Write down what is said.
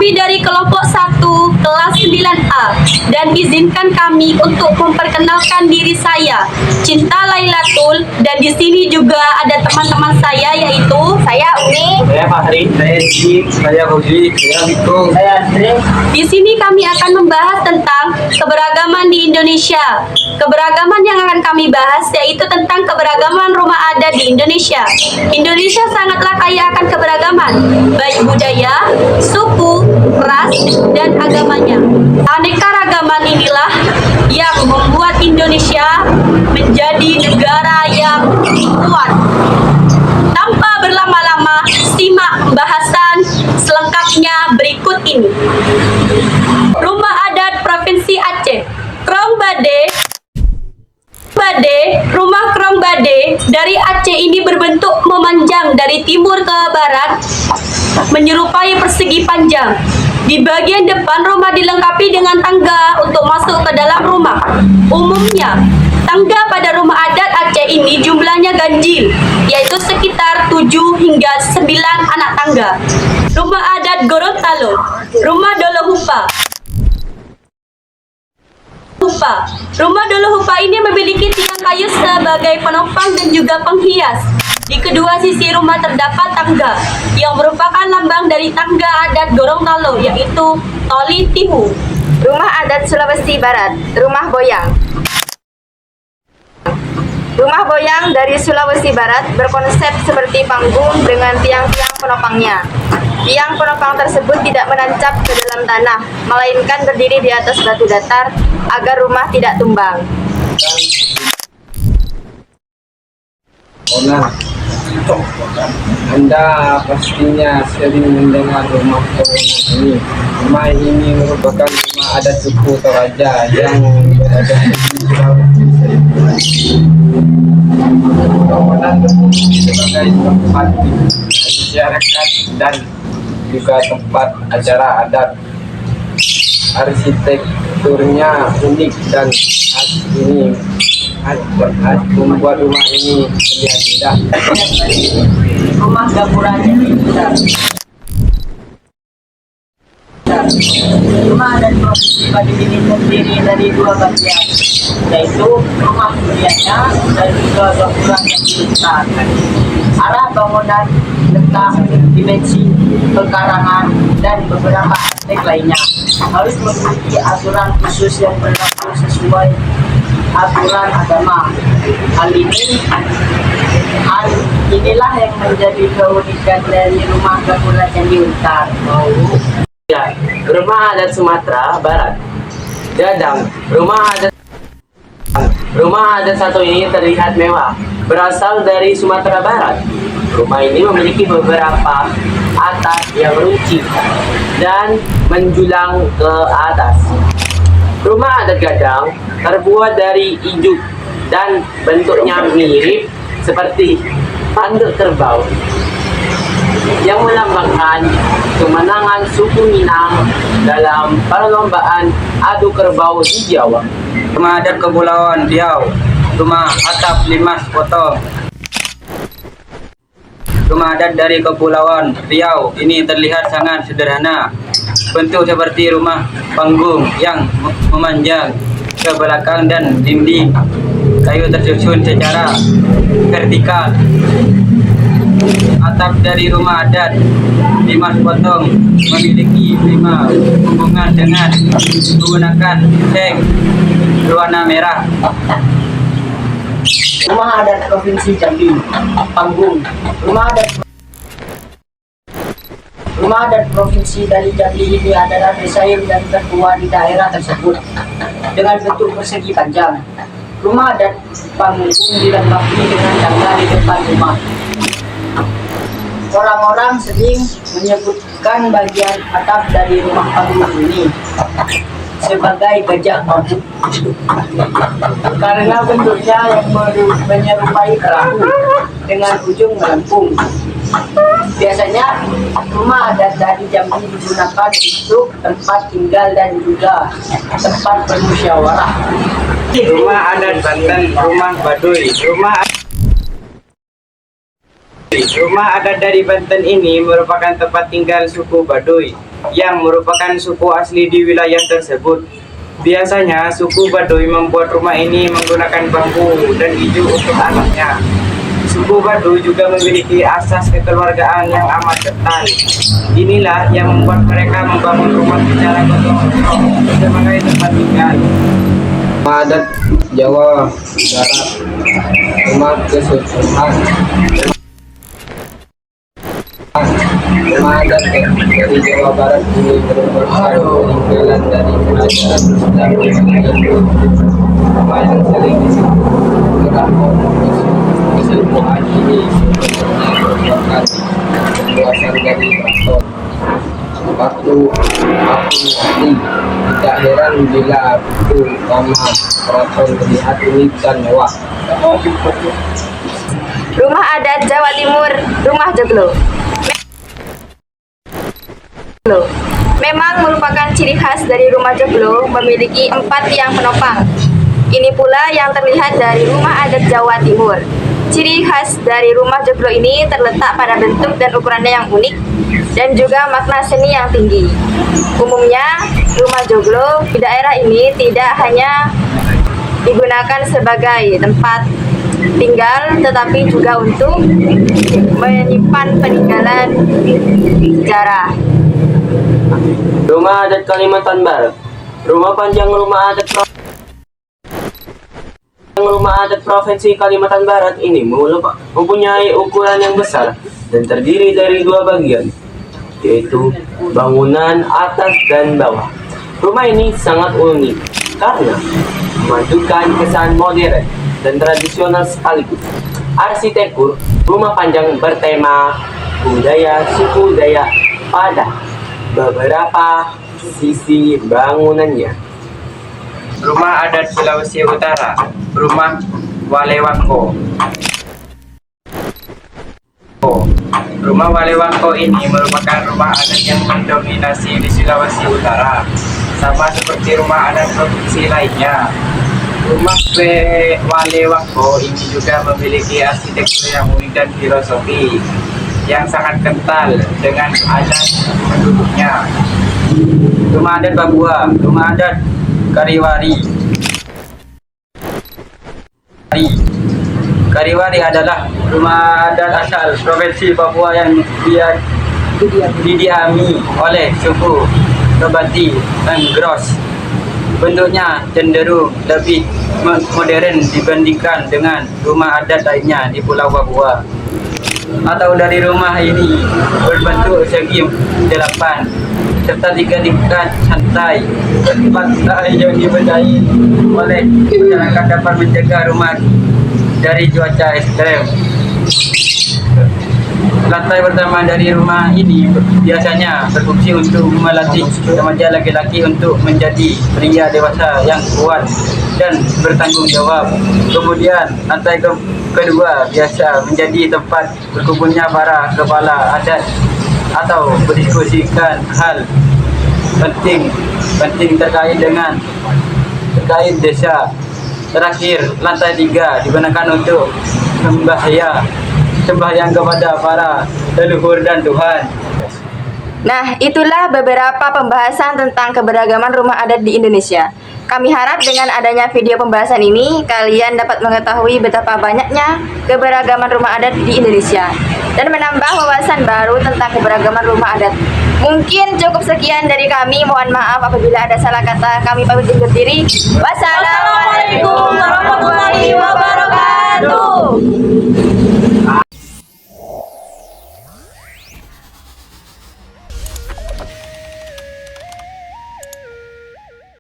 kami dari kelompok 1 kelas 9A dan izinkan kami untuk memperkenalkan diri saya, Cinta Lailatul, dan di sini juga ada teman-teman saya yaitu saya Umi, saya Fahri, saya Rizky, saya Rozi, saya Miko, saya Andre. Di sini kami akan membahas tentang keberagaman di Indonesia. Keberagaman yang akan kami bahas yaitu tentang keberagaman rumah adat di Indonesia. Indonesia sangatlah kaya akan keberagaman, baik budaya, suku, ras, dan agamanya. Aneka ragaman inilah yang membuat Indonesia menjadi negara yang kuat. Tanpa berlama-lama, simak pembahasan selengkapnya berikut ini. Rumah adat Provinsi Aceh, Krong Bade. Rumah Krong Bade dari Aceh ini berbentuk memanjang dari timur ke barat, menyerupai persegi panjang. Di bagian depan rumah dilengkapi dengan tangga untuk masuk ke dalam rumah. Umumnya, tangga pada rumah adat Aceh ini jumlahnya ganjil, yaitu sekitar 7 hingga 9 anak tangga. Rumah adat Gorontalo, Rumah Dolohupa. Rumah Dolohupa ini memiliki tiang kayu sebagai penopang dan juga penghias. Di kedua sisi rumah terdapat tangga yang merupakan lambang dari tangga adat Gorontalo, yaitu Toli Tihu. Rumah adat Sulawesi Barat, Rumah Boyang. Rumah boyang dari Sulawesi Barat berkonsep seperti panggung dengan tiang-tiang penopangnya. Tiang penopang tersebut tidak menancap ke dalam tanah, melainkan berdiri di atas batu datar agar rumah tidak tumbang. Anda pastinya sering mendengar rumah Corona ini. Rumah ini merupakan rumah adat suku Toraja yang berada di Sulawesi Selatan. Bangunan berfungsi sebagai tempat masyarakat dan juga tempat acara adat. Arsitekturnya unik dan khas ini membuat rumah ini terlihat indah. Rumah Gapuranya Rumah adat Provinsi Bade ini terdiri dari 2 bagian, yaitu rumah dunianya dan juga gapuranya di utara. Arah bangunan, letak, dimensi, pekarangan, dan beberapa aspek lainnya harus memiliki aturan khusus yang berlaku sesuai aturan agama. Inilah yang menjadi keunikan dari rumah gapura Candi Utar. Ya, rumah adat Sumatera Barat. Dadang, rumah adat satu ini terlihat mewah. Berasal dari Sumatera Barat. Rumah ini memiliki beberapa atap yang runcing dan menjulang ke atas. Rumah adat Gadang terbuat dari ijuk dan bentuknya mirip seperti tanduk kerbau yang melambangkan kemenangan suku Minang dalam perlombaan adu kerbau di Jawa. Rumah adat Kepulauan Riau, rumah atap limas potong. Rumah adat dari Kepulauan Riau ini terlihat sangat sederhana, bentuk seperti rumah panggung yang memanjang ke belakang dan dinding kayu tersusun secara vertikal. Atap dari rumah adat limas potong memiliki 5 hubungan dengan menggunakan seng berwarna merah. Rumah adat Provinsi Jambi, Panggung. Rumah adat Provinsi dari Jambi ini adalah desain dan tertua di daerah tersebut dengan bentuk persegi panjang. Rumah adat Panggung dilengkapi dengan tangga di depan rumah. Orang-orang sering menyebutkan bagian atap dari rumah panggung ini sebagai gajah mabuk karena bentuknya yang menyerupai perahu dengan ujung melengkung. Biasanya rumah adat dari Jambi digunakan untuk tempat tinggal dan juga tempat bermusyawarah. Rumah adat Banten, rumah Baduy. Rumah adat dari Banten ini merupakan tempat tinggal suku Baduy. yang merupakan suku asli di wilayah tersebut. Biasanya suku Baduy membuat rumah ini menggunakan bambu dan ijuk untuk atapnya. Suku Baduy juga memiliki asas kekeluargaan yang amat kental. Inilah yang membuat mereka membangun rumah secara gotong-royong sebagai tempat tinggal. Adat Jawa Barat, rumah kesusahan. Rumah adat dari Jawa Barat ini merupakan peninggalan dari kerajaan Islam yaitu rumah yang sering disebut Keraton Kesepuhan ini merupakan kekuasaan dari keraton. Waktu Mati, tidak heran bila itu nama keraton terlihat unik dan mewah. Rumah adat Jawa Timur, Rumah Joglo. Memang merupakan ciri khas dari rumah joglo, memiliki 4 tiang penopang. Ini pula yang terlihat dari rumah adat Jawa Timur. Ciri khas dari rumah joglo ini terletak pada bentuk dan ukurannya yang unik dan juga makna seni yang tinggi. Umumnya, rumah joglo di daerah ini tidak hanya digunakan sebagai tempat tinggal, tetapi juga untuk menyimpan peninggalan sejarah. Rumah adat Kalimantan Barat. Rumah adat Provinsi Kalimantan Barat ini mempunyai ukuran yang besar dan terdiri dari 2 bagian, yaitu bangunan atas dan bawah. Rumah ini sangat unik karena memadukan kesan modern dan tradisional sekaligus. Arsitektur rumah panjang bertema budaya suku Dayak pada beberapa sisi bangunannya. Rumah adat Sulawesi Utara, Rumah Walewangko. Rumah Walewangko ini merupakan rumah adat yang mendominasi di Sulawesi Utara, sama seperti rumah adat provinsi lainnya. Rumah Walewangko ini juga memiliki arsitektur yang unik dan filosofi yang sangat kental dengan adat penduduknya. Rumah adat Papua, rumah adat Kariwari. Kariwari adalah rumah adat asal provinsi Papua yang didiami oleh suku Kebati dan Gros. Bentuknya cenderung lebih modern dibandingkan dengan rumah adat lainnya di Pulau Papua. Atau dari rumah ini berbentuk segi 8 serta 3 tingkat santai. Tempat yang diberdaya oleh masyarakat dapat menjaga rumah dari cuaca ekstrem. Lantai pertama dari rumah ini biasanya berfungsi untuk melatih remaja laki-laki untuk menjadi pria dewasa yang kuat dan bertanggung jawab. Kemudian lantai kedua biasa menjadi tempat berkumpulnya para kepala adat atau berdiskusikan hal penting terkait desa. Terakhir, lantai 3 digunakan untuk sembahyang kepada para leluhur dan Tuhan. Nah, itulah beberapa pembahasan tentang keberagaman rumah adat di Indonesia. Kami harap dengan adanya video pembahasan ini, kalian dapat mengetahui betapa banyaknya keberagaman rumah adat di Indonesia dan menambah wawasan baru tentang keberagaman rumah adat. Mungkin cukup sekian dari kami. Mohon maaf apabila ada salah kata. Kami pamit undur diri. Wassalamualaikum.